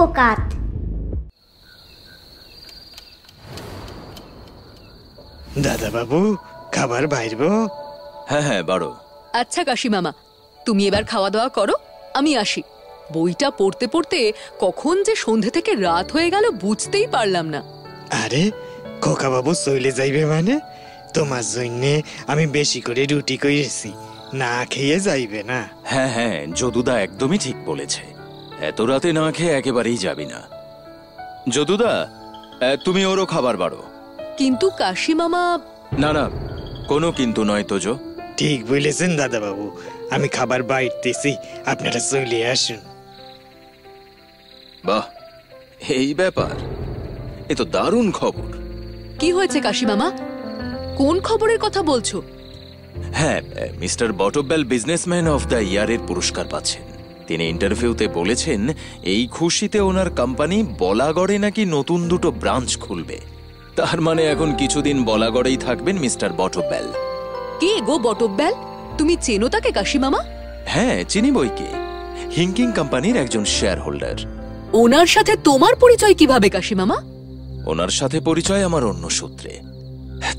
পোকাত। দাদা বাবু, খাবার বাইরব? হ্যাঁ হ্যাঁ, বাড়ো। আচ্ছা কাশি মামা, তুমি এবার খাওয়া দাওয়া করো, আমি আসি। বইটা পড়তে পড়তে কখন যে সন্ধে থেকে রাত হয়ে গেল বুঝতেই পারলাম না। আরে খোকা বাবু চলে যাইবে মানে? তোমার জন্য আমি বেশি করে রুটি করেছি, না খেয়ে যাইবে না? হ্যাঁ হ্যাঁ, যদুদা একদমই ঠিক বলেছে, এত রাতে না খেয়ে একেবারেই যাবি না। যদুদা, তুমি ওরও খাবার বাড়ো। কিন্তু কাশি মামা। না না, কোনো কিন্তু নয় তোজো। ঠিক বলেছেন দাদা বাবু, আমি খাবার বাইরতেছি, আপনারা চলে আসুন। বাহ, এই ব্যাপার, এ তো দারুণ খবর। কি হয়েছে কাশি মামা, কোন খবরের কথা বলছো? হ্যাঁ, মিস্টার বটবেল বিজনেসম্যান অফ দ্য ইয়ারের পুরস্কার পাচ্ছেন। তিনি ইন্টারভিউতে বলেছেন এই খুশিতে ওনার কোম্পানি বলাগড়ে নাকি নতুন 2টো ব্রাঞ্চ খুলবে। তার মানে এখন কিছুদিন বলাগড়েই থাকবেন মিস্টার বটবেল। কে গো বটবেল? তুমি চেনো তাকে কাশি মামা? হ্যাঁ চিনি বইকে, হিংকিং কোম্পানির একজন শেয়ার হোল্ডার। ওনার সাথে তোমার পরিচয় কিভাবে কাশি মামা? ওনার সাথে পরিচয় আমার অন্য সূত্রে।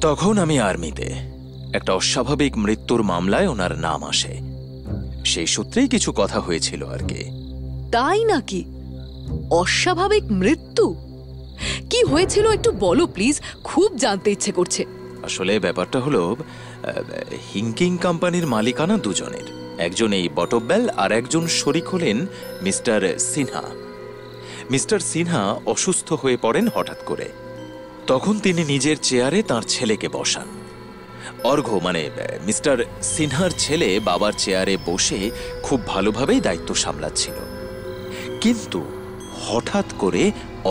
তখন আমি আর্মিতে, একটা অস্বাভাবিক মৃত্যুর মামলায় ওনার নাম আসে, সেই সূত্রেই কিছু কথা হয়েছিল আর কি। তাই নাকি? অস্বাভাবিক মৃত্যু? কি হয়েছিল একটু বলো প্লিজ, খুব জানতে ইচ্ছে করছে। আসলে ব্যাপারটা হলো, হিংকিং কোম্পানির মালিকানা দুজনের, একজন এই বটবেল আর একজন শরিক হলেন মিস্টার সিনহা। মিস্টার সিনহা অসুস্থ হয়ে পড়েন হঠাৎ করে। তখন তিনি নিজের চেয়ারে তার ছেলেকে বসান। অর্ঘ্য মানে মিস্টার সিনহার ছেলে বাবার চেয়ারে বসে খুব ভালোভাবেই দায়িত্ব সামলাচ্ছিল, কিন্তু হঠাৎ করে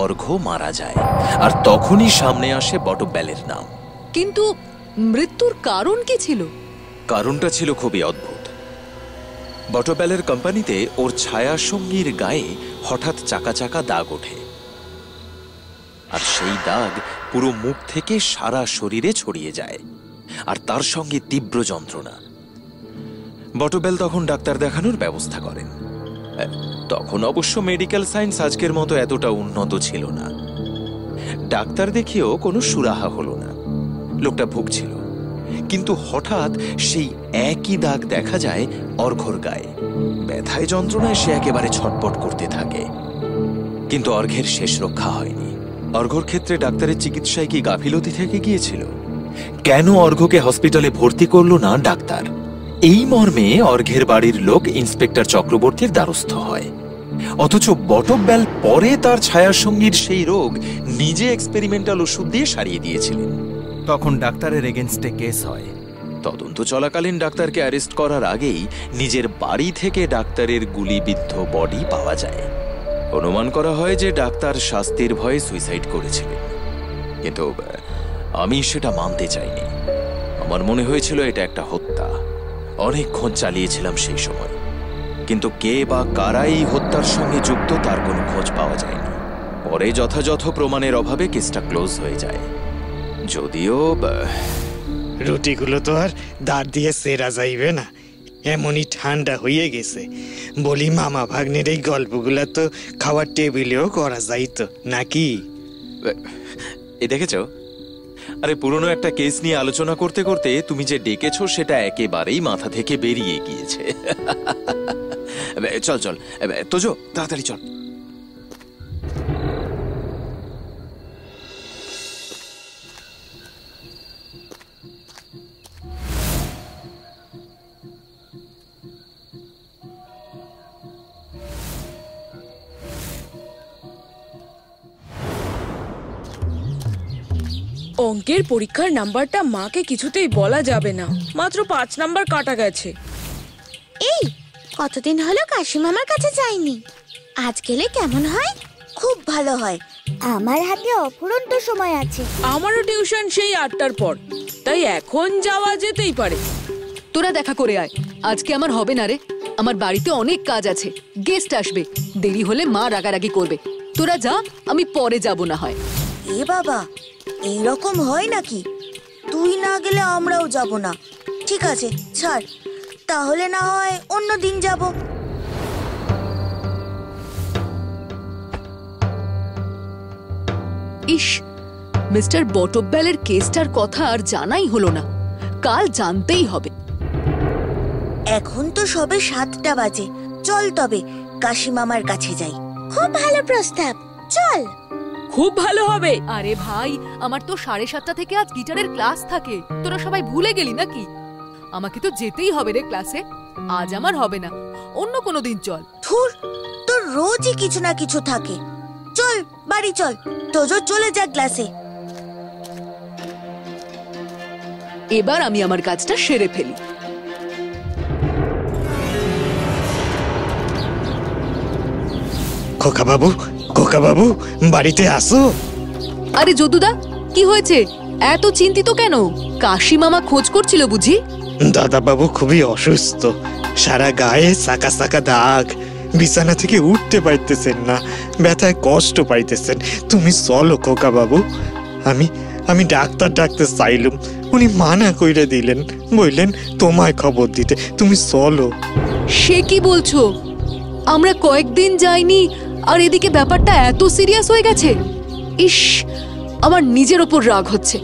অর্ঘ্য মারা যায়, আর তখনই সামনে আসে বটবেলের নাম। কিন্তু মৃত্যুর কারণ কি ছিল? কারণটা ছিল খুবই অদ্ভুত। বটবেলের কোম্পানিতে ওর ছায়া সঙ্গীর গায়ে হঠাৎ চাকা চাকা দাগ ওঠে, আর সেই দাগ পুরো মুখ থেকে সারা শরীরে ছড়িয়ে যায়, আর তার সঙ্গে তীব্র যন্ত্রণা। বটবেল তখন ডাক্তার দেখানোর ব্যবস্থা করেন। তখন অবশ্য মেডিকেল সায়েন্স আজকের মতো এতটা উন্নত ছিল না। ডাক্তার দেখিয়েও কোনো সুরাহা হলো না, লোকটা ভুগছিল। কিন্তু হঠাৎ সেই একই দাগ দেখা যায় অর্ঘ্যর গায়ে। ব্যথায় যন্ত্রণায় সে একেবারে ছটপট করতে থাকে, কিন্তু অর্ঘ্যের শেষ রক্ষা হয়নি। অর্ঘ্যর ক্ষেত্রে ডাক্তারের চিকিৎসায় কি গাফিলতি থেকে গিয়েছিল? কেন অর্ঘ্যকে হসপিটালে ভর্তি করলো না ডাক্তার? এই মর্মে অর্ঘ্যের বাড়ির লোক ইন্সপেক্টর চক্রবর্তীর দ্বারস্থ হয়, অথচ বটবেল পরে তার ছায়াসঙ্গীর সেই রোগ নিজে এক্সপেরিমেন্টাল ওষুধ দিয়ে সারিয়ে দিয়েছিলেন। তখন ডাক্তারের এগেনস্টে কেস হয়। তদন্ত চলাকালীন ডাক্তারকে অ্যারেস্ট করার আগেই নিজের বাড়ি থেকে ডাক্তারের গুলিবিদ্ধ বডি পাওয়া যায়। অনুমান করা হয় যে ডাক্তার শাস্তির ভয়ে সুইসাইড করেছিলেন, কিন্তু আমি সেটা মানতে চাইনি। আমার মনে হয়েছিল এটা একটা হত্যা। অনেকক্ষণ চালিয়েছিলাম সেই সময়, কিন্তু কে বা কারা এই হত্যার সঙ্গে যুক্ত তার কোনো খোঁজ পাওয়া যায়নি। পরে যথাযথ প্রমাণের অভাবে কেসটা ক্লোজ হয়ে যায়। যদিও রুটিগুলো তো আর দাঁড় দিয়ে সেরা যাইবে না, এমনই ঠান্ডা হয়ে গেছে। বলি মামা ভাগ্নের এই গল্পগুলা তো খাওয়ার টেবিলেও করা যাইতো নাকি? এ দেখেছ, আরে পুরনো একটা কেস নিয়ে আলোচনা করতে করতে তুমি যে ডেকেছো সেটা একেবারেই মাথা থেকে বেরিয়ে গিয়েছে। চল চল তোজো, তাড়াতাড়ি চল। অঙ্কের পরীক্ষার নাম্বারটা মাকে কিছুতেই বলা যাবে না, মাত্র 5 নাম্বার কাটা গেছে। এই কতদিন হলো কাশি মামার কাছে যাইনি, আজ গেলে কেমন হয়? খুব ভালো হয়, আমার হাতে অফুরন্ত সময় আছে। আমারও টিউশন সেই 8টার পর, তাই এখন যাওয়া যেতেই পারে। তোরা দেখা করে আয়, আজকে আমার হবে না রে, আমার বাড়িতে অনেক কাজ আছে, গেস্ট আসবে, দেরি হলে মা রাগারাগি করবে। তোরা যা, আমি পরে যাব না হয়। এ বাবা, এইরকম হয় নাকি? তুই না গেলে আমরাও যাব না। ঠিক আছে ছাড়, তাহলে না হয় অন্য দিন যাব। ইস, মিস্টার বটব্যালের কেসটার কথা আর জানাই হলো না। কাল জানতেই হবে। এখন তো সবে 7টা বাজে। চল তবে কাশি মামার কাছে যাই। খুব ভালো প্রস্তাব, চল। খুব ভালো হবে। আরে ভাই, আমার তো 7:30 থেকে আজ গিটারের ক্লাস থাকে। তোরা সবাই ভুলে গেলি নাকি? আমাকে তো যেতেই হবে রে ক্লাসে। আজ আমার হবে না, অন্য কোনো দিন চল। ধুর, তোর রোজই কিছু না কিছু থাকে। চল বাড়ি চল, তোজো চলে যা ক্লাসে। এবার আমি আমার কাজটা সেরে ফেলি। খোকা বাবু বাড়িতে আসো। আরে যদুদা, কি হয়েছে? এত চিন্তিত কেন? কাশি মামা খোঁজ করছিল বুঝি? দাদা বাবু খুবই অসুস্থ, সারা গায়ে সাকা সাকা দাগ, বিছানা থেকে উঠতে পারতেছেন না, ব্যথায় কষ্ট পাইতেছেন। তুমি চলো খোকা বাবু। আমি ডাক্তার ডাকতে চাইলুম, উনি মানা কইরে দিলেন, বললেন তোমায় খবর দিতে। তুমি চলো। সে কি বলছো? আমরা কয়েকদিন যাইনি আর এদিকে ব্যাপারটা এত সিরিয়াস হয়ে গেছে। ইস, আমার নিজের ওপর রাগ হচ্ছে।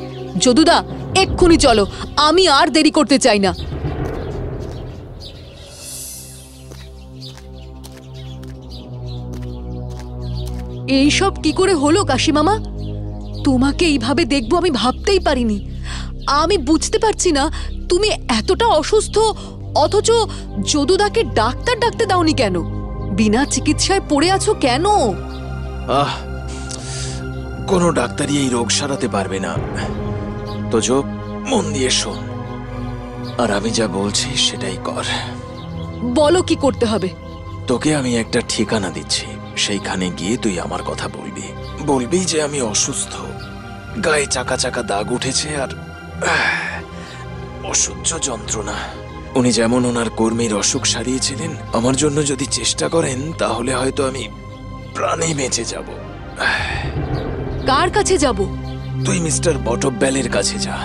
যদুদা, এক্ষুনি চলো, আমি আর দেরি করতে চাই না। এইসব কি করে হলো কাশি মামা? তোমাকে এইভাবে দেখবো আমি ভাবতেই পারিনি। আমি বুঝতে পারছি না তুমি এতটা অসুস্থ, অথচ যদুদাকে ডাক্তার ডাকতে দাওনি কেন? বিনা চিকিৎসায় পড়ে আছো কেন? কোনো ডাক্তারই এই রোগ সারাতে পারবে না। তোজো, মন দিয়ে শোন, আর আমি যা বলছি সেটাই কর। বলো কি করতে হবে। তোকে আমি একটা ঠিকানা দিচ্ছি, সেইখানে গিয়ে তুই আমার কথা বলবি যে আমি অসুস্থ, গায়ে চাকা চাকা দাগ উঠেছে আর অসহ্য যন্ত্রণা। উনি যেমন ওনার কর্মীর অসুখ সারিয়েছিলেন, আমার জন্য যদি চেষ্টা করেন তাহলে হয়তো আমি প্রাণে বেঁচে যাব। কার কাছে যাব? তুই মিস্টার বটব্যালের কাছে যা।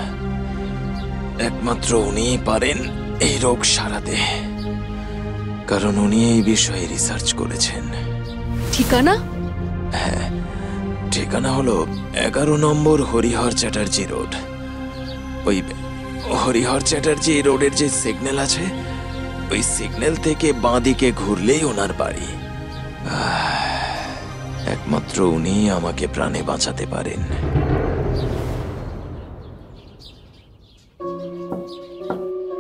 একমাত্র উনিই পারেন এই রোগ সারাতে, কারণ উনি এই বিষয়ে রিসার্চ করেছেন। ঠিকানা? হ্যাঁ, ঠিকানা হলো 11 নম্বর হরিহর চ্যাটার্জি রোড। ওই হরিহর চ্যাটার্জি রোডের যে সিগন্যাল আছে, ওই সিগন্যাল থেকে বাঁদিকে ঘুরলেই ওনার বাড়ি। একমাত্র উনি আমাকে প্রাণে বাঁচাতে পারেন।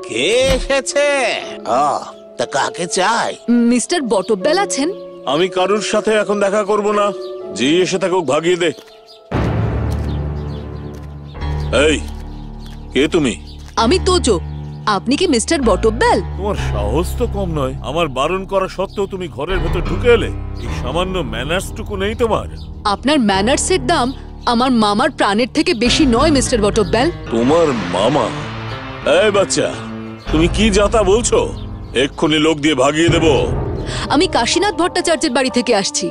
কে এসেছে? তা কাকে চাই? মিস্টার বটব্যাল আছেন? আমি কারুর সাথে এখন দেখা করব না, যে এসে থাকুক ভাগিয়ে দে। এই, কে তুমি? আমি তোজো। আপনি কি মিস্টার বটব্যাল? তোমার সাহস তো কম নয়, আমার বারণ করা সত্ত্বেও তুমি ঘরের ভেতর ঢুকে এলে। এই সামান্য ম্যানার্সটুকু নেই তোমার? আপনার ম্যানার্সের দাম আমার মামার প্রাণের থেকে বেশি নয় মিস্টার বটব্যাল। তোমার মামা? এই বাচ্চা, তুমি কি যাতা বলছো? এক্ষুনি লোক দিয়ে ভাগিয়ে দেব। আমি কাশীনাথ ভট্টাচার্যের বাড়ি থেকে আসছি।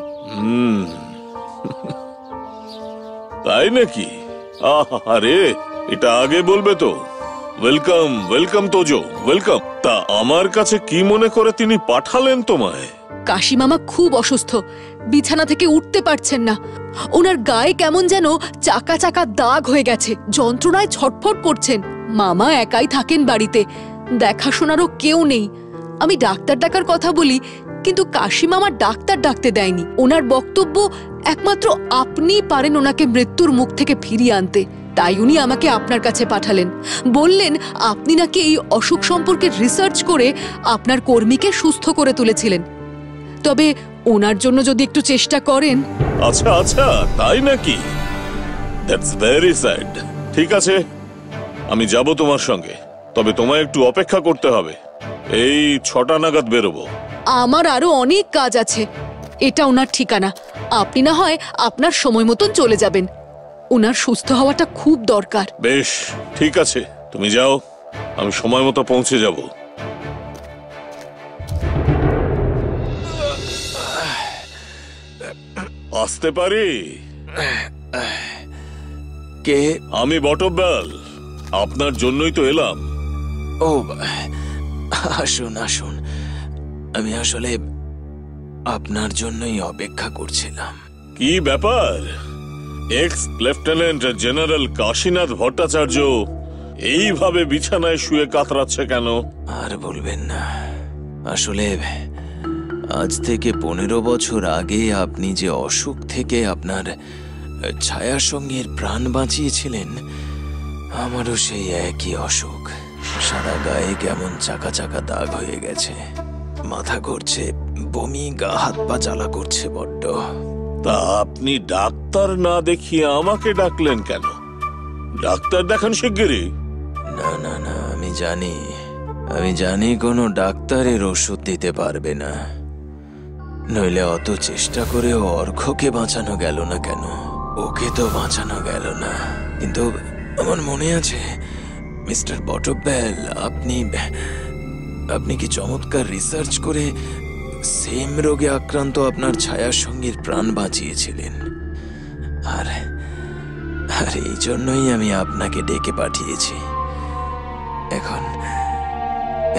তাই নাকি? আরে, এটা আগে বলবে তো। Welcome welcome Tojo, welcome. তা আমার কাছে কি মনে করে তিনি পাঠালেন তোমায়? কাশি মামা খুব অসুস্থ, বিছানা থেকে উঠতে পারছেন না। ওনার গায়ে কেমন যেন চাকা চাকা দাগ হয়ে গেছে, যন্ত্রণায় ছটফট করছেন। মামা একাই থাকেন বাড়িতে, দেখাশোনারও কেউ নেই। আমি ডাক্তার ডাকার কথা বলি, কিন্তু কাশি মামা ডাক্তার ডাকতে দেয়নি। ওনার বক্তব্য একমাত্র আপনিই পারেন ওনাকে মৃত্যুর মুখ থেকে ফিরিয়ে আনতে। তাই উনি আমাকে আপনার কাছে পাঠালেন। বললেন আপনি নাকি এই অসুখ সম্পর্কে রিসার্চ করে আপনার কর্মীকে সুস্থ করে তুলেছিলেন। তবে ওনার জন্য যদি একটু চেষ্টা করেন। আচ্ছা আচ্ছা, তাই নাকি? That's very sad. ঠিক আছে, আমি যাব তোমার সঙ্গে, তবে তোমায় একটু অপেক্ষা করতে হবে। এই 6টা নাগাদ বেরোবো। আমার আরো অনেক কাজ আছে। এটা ওনার ঠিকানা, আপনি না হয় আপনার সময় মতন চলে যাবেন। ওনার সুস্থ হওয়াটা খুব দরকার। বেশ, ঠিক আছে, তুমি যাও, আমি সময় মতো পৌঁছে যাব। আসতে পারি? কে? আমি বটব্যাল, আপনার জন্যই তো এলাম। ও, আসুন আসুন। আমি আসলে আপনার জন্যই অপেক্ষা করছিলাম। কি ব্যাপার? X lieutenant general Kashinath Bhattacharya এইভাবে বিছানায় শুয়ে কাতরাচ্ছে কেন? আর বলবেন না, আসলে আজ থেকে 15 বছর আগে আপনি যে অসুখ থেকে আপনার ছায়ার সঙ্গীর প্রাণ বাঁচিয়েছিলেন, আমারও সেই একই অসুখ। সারা গায়ে কেমন চাকা চাকা দাগ হয়ে গেছে, মাথা ঘুরছে, বমি, গা হাত পা জ্বালা করছে বড্ড। তা আপনি ডাক্তার না দেখিয়ে আমাকে ডাকলেন কেন? ডাক্তার দেখান শিগগিরই। না না না, আমি জানি কোনো ডাক্তারের ওষুধ দিতে পারবে না, নইলে অত চেষ্টা করেও অর্ঘ্যকে বাঁচানো গেল না কেন? ওকে তো বাঁচানো গেল না, কিন্তু আমার মনে আছে মিস্টার বটব্যাল, আপনি কি চমৎকার রিসার্চ করে সেম রোগে আক্রান্ত আপনার ছায়ার সঙ্গীর প্রাণ বাঁচিয়েছিলেন। আর এই জন্যই আমি আপনাকে ডেকে পাঠিয়েছি। এখন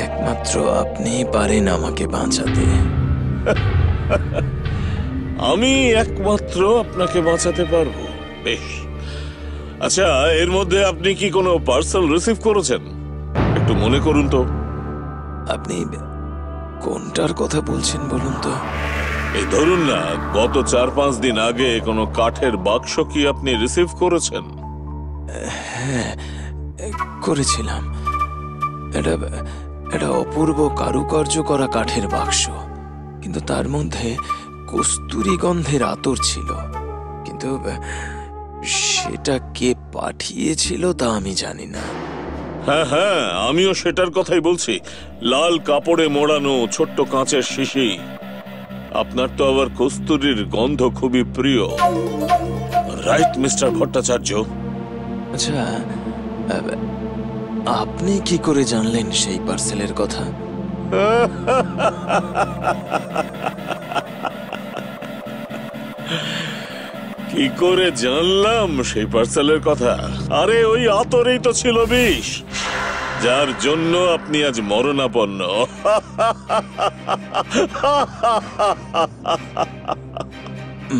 একমাত্র আপনিই পারেন আমাকে বাঁচাতে। আমি একমাত্র আপনাকে বাঁচাতে পারবো? বেশ, আচ্ছা, এর মধ্যে আপনি কি কোনো পার্সেল রিসিভ করেছেন? একটু মনে করুন তো। আপনি কোনটার কথা বলছেন বলুন তো? এই ধরুন না, গত 4-5 দিন আগে কোনো কাঠের বাক্স কি আপনি রিসিভ করেছেন? হ্যাঁ, করেছিলাম। এটা অপূর্ব কারুকার্য করা কাঠের বাক্স, কিন্তু তার মধ্যে কস্তুরী গন্ধের আতর ছিল। কিন্তু সেটা কে পাঠিয়েছিল তা আমি জানি না। হ্যাঁ হ্যাঁ, আমিও সেটার কথাই বলছি। লাল কাপড়ে মোড়ানো ছোট্ট কাঁচের শিশি। আপনার তো আবার কস্তুরীর গন্ধ খুবই প্রিয়, রাইট মিস্টার ভট্টাচার্য? আচ্ছা, আপনি কি করে জানলেন সেই পার্সেলের কথা? কি করে জানলাম সেই পার্সেলের কথা? আরে ওই আতরেই তো ছিল বিষ, যার জন্য আপনি আজ মরণাপন্ন।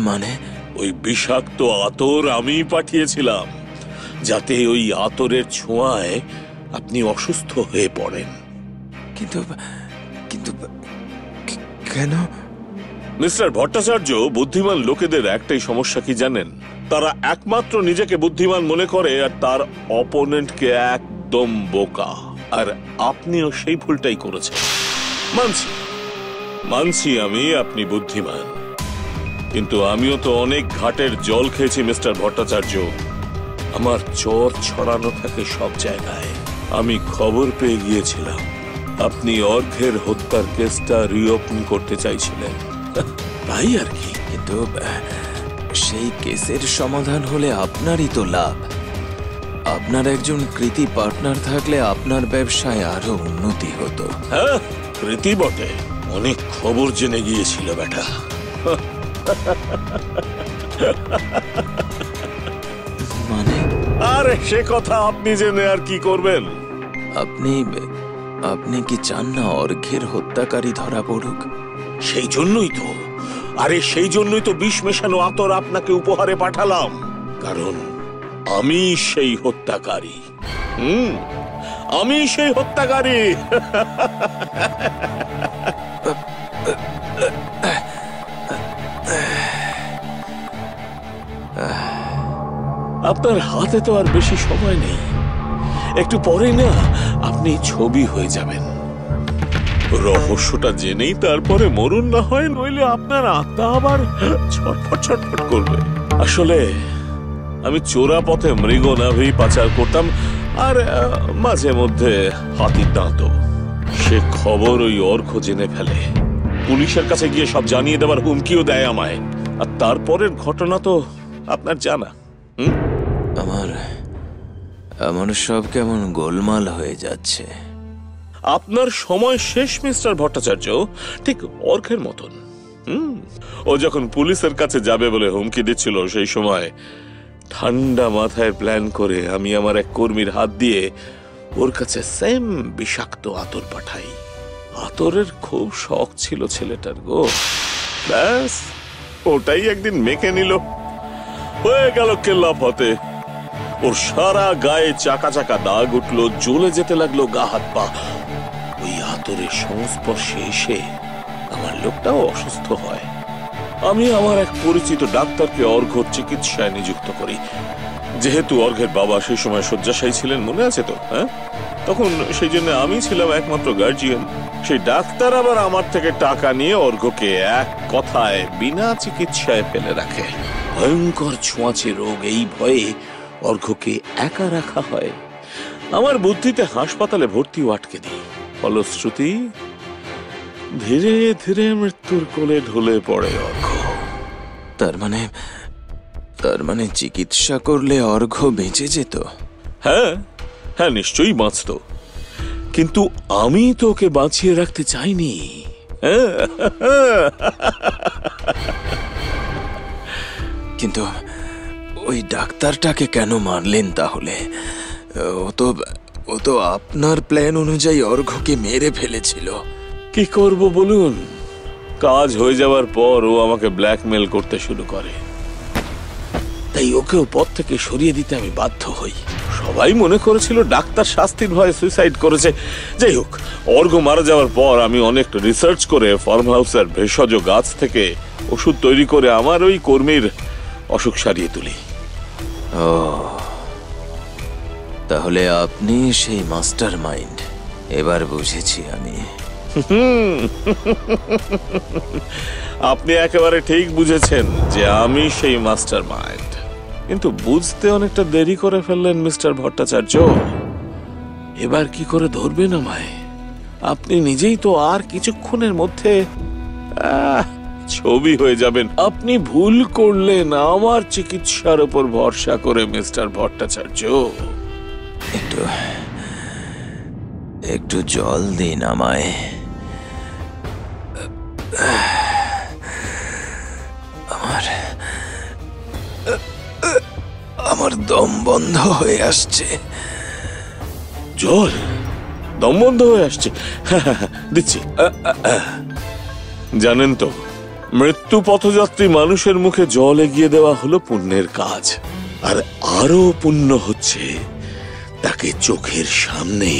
মানে? ওই বিষাক্ত আতর আমি পাঠিয়েছিলাম, যাতে ওই আতরের ছোঁয়ায় আপনি অসুস্থ হয়ে পড়েন। কিন্তু কেন? মিস্টার ভট্টাচার্য, বুদ্ধিমান লোকেদের একটাই সমস্যা কি জানেন? তারা একমাত্র নিজেকে বুদ্ধিমান মনে করে আর তার অপোনেন্টকে একদম বোকা। আর আপনিও সেই ভুলটাই করেছেন। মানছি আমি আপনি বুদ্ধিমান, কিন্তু আমিও তো অনেক ঘাটের জল খেয়েছি মিস্টার ভট্টাচার্য। আমার চোর ছড়ানো থাকে সব জায়গায়। আমি খবর পেয়ে গিয়েছিলাম আপনি অর্ঘ্যের হত্যার কেসটা রিওপেন করতে চাইছিলেন, তাই আর কি। কিন্তু সেই কেসের সমাধান হলে আপনারই তো লাভ। আপনার একজন কৃতী পার্টনার থাকলে আপনার ব্যবসায় আরো উন্নতি হতো। হ্যাঁ, কৃতী বটে, অনেক খবর জেনে গিয়েছিল বেটা। মানে? আরে সে কথা আপনি জেনে আর কি করবেন? আপনি কি চান না অর্ঘ্যের হত্যাকারী ধরা পড়ুক? সেই জন্যই তো বিষ মেশানো আতর আপনাকে উপহারে পাঠালাম, কারণ আমি সেই হত্যাকারী। আমি সেই হত্যাকারী। আপনার হাতে তো আর বেশি সময় নেই, একটু পরে না আপনি ছবি হয়ে যাবেন। রহস্যটা জেনেই তারপরে মরুন না হয়, নইলে আপনার আত্মা আবার ছটফট করবে। আসলে আমি চোরা পথে মৃগ নাভি পাচার করতাম, আর মাঝে মধ্যে হাতির দাঁতও। সে খবর ওই অর্ঘ্য জেনে ফেলে, পুলিশের কাছে গিয়ে সব জানিয়ে দেওয়ার হুমকিও দেয় আমায়। আর তারপরের ঘটনা তো আপনার জানা। আমার সব কেমন গোলমাল হয়ে যাচ্ছে। আপনার সময় শেষ মিস্টার ভট্টাচার্য, ঠিক অর্ঘ্যের মতন। ও যখন পুলিশের কাছে যাবে বলে হুমকি দিচ্ছিল, সেই সময় ঠান্ডা মাথায় প্ল্যান করে আমি আমার এক কর্মীর হাত দিয়ে ওর কাছে সেম বিষাক্ত আতর পাঠাই। আতরের খুব শখ ছিল ছেলেটার গো, ব্যাস ওটাই একদিন মেখে নিল। হয়ে গেল কেল্লা ফতে। ওর সারা গায়ে চাকা চাকা দাগ উঠলো, জ্বলে যেতে লাগলো গা হাত পা। ওই আতরের সংস্পর্শে এসে আমার লোকটাও অসুস্থ হয়। আমি আমার এক পরিচিত ডাক্তারকে অর্ঘ্যর চিকিৎসায় নিযুক্ত করি। যেহেতু অর্ঘ্যের বাবা সেই সময় শয্যাশায়ী ছিলেন, মনে আছে তো? হ্যাঁ, তখন সেই জন্য আমি ছিলাম একমাত্র গার্জিয়ান। সেই ডাক্তার আবার আমার থেকে টাকা নিয়ে অর্ঘ্যকে এক কথায় বিনা চিকিৎসায় ফেলে রাখে। ভয়ঙ্কর ছোঁয়াচে রোগ, এই ভয়ে অর্ঘ্যকে একা রাখা হয়। আমার বুদ্ধিতে হাসপাতালে ভর্তিও আটকে দিই। ফলশ্রুতি ধীরে ধীরে মৃত্যুর কোলে ঢলে পড়ে অর্ঘ্য। তার মানে চিকিৎসা করলে অর্ঘ্য বেঁচে যেত? হ্যাঁ হ্যাঁ, নিশ্চয়ই বাঁচত, কিন্তু আমি তো ওকে বাঁচিয়ে রাখতে চাইনি। কিন্তু ওই ডাক্তারটাকে কেন মারলেন তাহলে? ও তো আপনার প্ল্যান অনুযায়ী অর্ঘ্যকে মেরে ফেলেছিল। কি করব বলুন, কাজ হয়ে যাওয়ার পর ও আমাকে ব্ল্যাকমেল করতে শুরু করে। তাই ওকেও পথ থেকে সরিয়ে দিতে আমি বাধ্য হই। সবাই মনে করেছিল ডাক্তার শাস্তির ভয়ে সুইসাইড করেছে। যাই হোক, অর্ঘ্য মারা যাওয়ার পর আমি অনেক রিসার্চ করে ফার্ম হাউসের ভেষজ গাছ থেকে ওষুধ তৈরি করে আমার ওই কর্মীর অসুখ সারিয়ে তুলি। ও, তাহলে আপনি সেই মাস্টার মাইন্ড। এবার বুঝেছি আমি। আপনি একেবারে ঠিক বুঝেছেন যে আমি সেই মাস্টার মাইন্ড, কিন্তু বুঝতে অনেকটা দেরি করে ফেললেন মিস্টার ভট্টাচার্য। এবার কি করে ধরবেন আমায়? আপনি নিজেই তো আর কিছুক্ষণের মধ্যে ছবি হয়ে যাবেন। আপনি ভুল করলেন আমার চিকিৎসার উপর ভরসা করে মিস্টার ভট্টাচার্য। একটু জল দিন আমায়। আমার দম বন্ধ হয়ে আসছে। জল? দম বন্ধ হয়ে আসছে? দিচ্ছি। জানেন তো, মৃত্যু পথযাত্রী মানুষের মুখে জল এগিয়ে দেওয়া হলো পুণ্যের কাজ। আর আরো পুণ্য হচ্ছে তাকে চোখের সামনে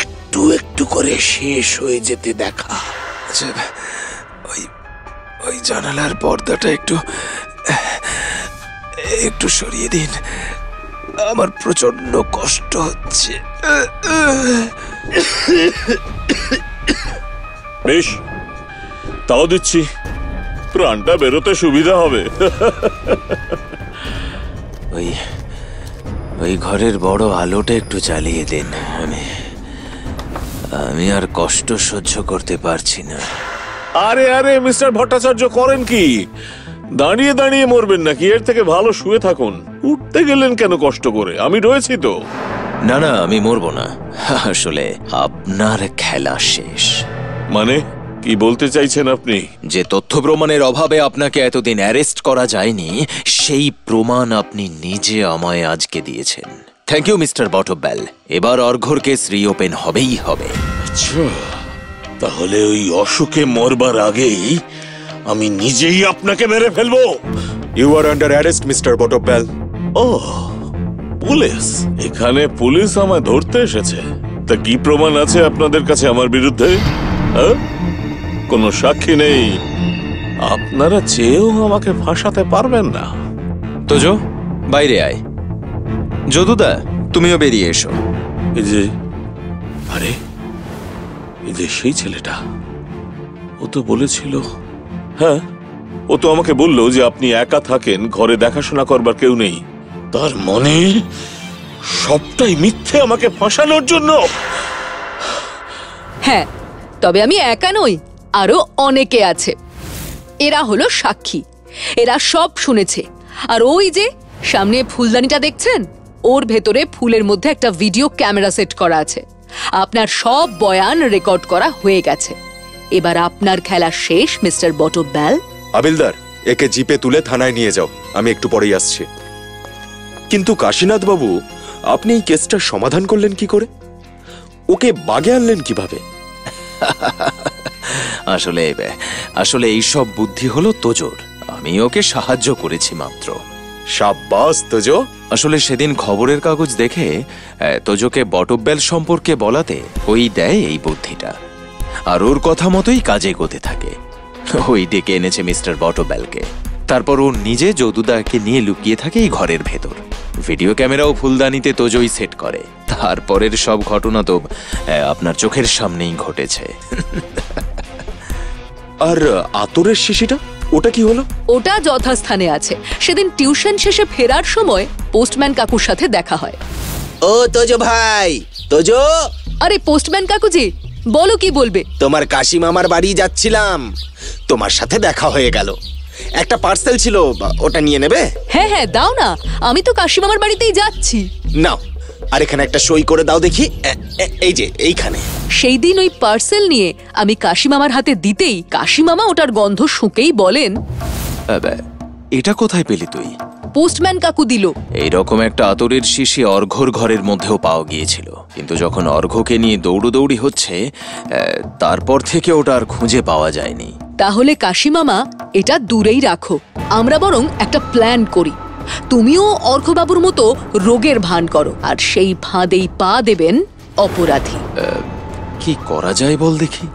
একটু একটু করে শেষ হয়ে যেতে দেখা। আচ্ছা, ওই জানালার পর্দাটা একটু সরিয়ে দিন। আমার প্রচন্ড কষ্ট হচ্ছে। বেশ, তাও দিচ্ছি, প্রাণটা বেরোতে সুবিধা হবে। ওই ঘরের বড় আলোটা একটু জ্বালিয়ে দিন। আমি আর কষ্ট সহ্য করতে পারছি না। আরে আরে মিস্টার ভট্টাচার্য, করেন কি? দাঁড়িয়ে দাঁড়িয়ে মরবেন নাকি? এর থেকে ভালো শুয়ে থাকুন। উঠতে গেলেন কেন কষ্ট করে? আমি রয়েছি তো। না না, আমি মরবো না। আসলে আপনার খেলা শেষ। মানে কি বলতে চাইছেন আপনি? যে তথ্য প্রমাণের অভাবে আপনাকে এতদিন অ্যারেস্ট করা যায়নি, সেই প্রমাণ আপনি নিজে আমায় আজকে দিয়েছেন। Thank you mister Botbell. এবার অর্ঘ্যর কেস রিওপেন হবেই হবে। আচ্ছা, তাহলে ওই অসুখে মরবার আগেই আমি নিজেই আপনাকে মেরে ফেলবো। You are under arrest mister Botbell. ও, পুলিশ? এখানে পুলিশ আমায় ধরতে এসেছে? তা কি প্রমাণ আছে আপনাদের কাছে আমার বিরুদ্ধে? কোনো সাক্ষী নেই? আপনারা চেয়েও আমাকে ফাঁসাতে পারবেন না। তোজো, বাইরে আয়। যদুদা, তুমিও বেরিয়ে এসো। এই যে, আরে এই যে সেই ছেলেটা, ও তো বলেছিল, হ্যাঁ, ও তো আমাকে বললো যে আপনি একা থাকেন, ঘরে দেখাশোনা করবার কেউ নেই। তার মানে সবটাই মিথ্যে, আমাকে ফাঁসানোর জন্য। হ্যাঁ, তবে আমি একা নই, আরো অনেকে আছে। এরা হলো সাক্ষী, এরা সব শুনেছে। আর ওই যে সামনে ফুলদানিটা দেখছেন, ওর ভেতরে ফুলের মধ্যে একটা ভিডিও ক্যামেরা সেট করা আছে। আপনার সব বয়ান রেকর্ড করা হয়ে গেছে। এবার আপনার খেলা শেষ মিস্টার বটবেল। আবিলদার, একে জিপে তুলে থানায় নিয়ে যাও, আমি একটু পরেই আসছি। কিন্তু কাশীনাথ বাবু, আপনি এই কেসটার সমাধান করলেন কি করে? ওকে বাগে আনলেন কিভাবে? আসলে এইসব বুদ্ধি হলো তোজোর। আমি ওকে সাহায্য করেছি মাত্র। শাবাশ তোজো। আসলে সেদিন খবরের কাগজ দেখে তোজোকে বটব্যাল সম্পর্কে বলাতে ওই দেয় এই বুদ্ধিটা, আর ওর কথা মতোই কাজে এগোতে থাকে। ওই ডেকে এনেছে মিস্টার বটব্যালকে, তারপর ও নিজে যদুদাকে নিয়ে লুকিয়ে থাকে এই ঘরের ভেতর। ভিডিও ক্যামেরাও ফুলদানিতে তোজোই সেট করে। তারপরের সব ঘটনা তো আপনার চোখের সামনেই ঘটেছে। আর আতরের শিশিটা, ওটা কি হলো? ওটা যথাস্থানে আছে। সেদিন টিউশন শেষে ফেরার সময় পোস্টম্যান কাকুর সাথে দেখা হয়। ও তোজো ভাই, তোজো। আরে পোস্টম্যান কাকুজি, বলো কি বলবে? তোমার কাশি মামার বাড়ি যাচ্ছিলাম, তোমার সাথে দেখা হয়ে গেল। একটা পার্সেল ছিল, ওটা নিয়ে নেবে? হ্যাঁ হ্যাঁ দাও না, আমি তো কাশি মামার বাড়িতেই যাচ্ছি। নাও, আর এখানে একটা সই করে দাও দেখি। এই যে এইখানে। সেই দিন ওই পার্সেল নিয়ে আমি কাশি মামার হাতে দিতেই কাশি মামা ওটার গন্ধ শুঁকেই বলেন, এটা কোথায় পেলি তুই? পোস্টম্যান কাকু দিল। এইরকম একটা আতরের শিশি অর্ঘ্যর ঘরের মধ্যেও পাওয়া গিয়েছিল, কিন্তু যখন অর্ঘ্যকে নিয়ে দৌড়দৌড়ি হচ্ছে তারপর থেকে ওটা আর খুঁজে পাওয়া যায়নি। তাহলে কাশি মামা এটা দূরেই রাখো, আমরা বরং একটা প্ল্যান করি। তুমিও অর্ঘ্যবাবুর মতো রোগের ভান করো, আর সেই ফাঁদেই পা দেবেন অপরাধী। কি করা যায় বল দেখি।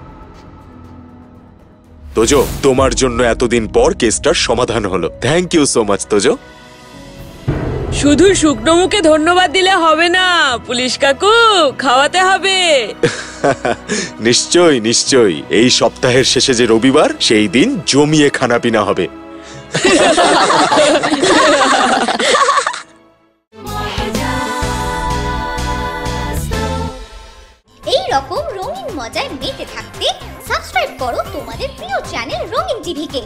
তোজো, তোমার জন্য এতদিন পর কেসটার সমাধান হলো। Thank you so much Tojo. শুধু শুকনো মুখে ধন্যবাদ দিলে হবে না, পুলিশ কাকু, খাওয়াতে হবে। নিশ্চয়ই নিশ্চয়ই, এই সপ্তাহের শেষে যে রবিবার, সেই দিন জমিয়ে খানাপিনা হবে। এই রকম রঙিন মজায় মেতে থাকতে সাবস্ক্রাইব করো তোমাদের প্রিয় চ্যানেল রঙিন টিভিকে।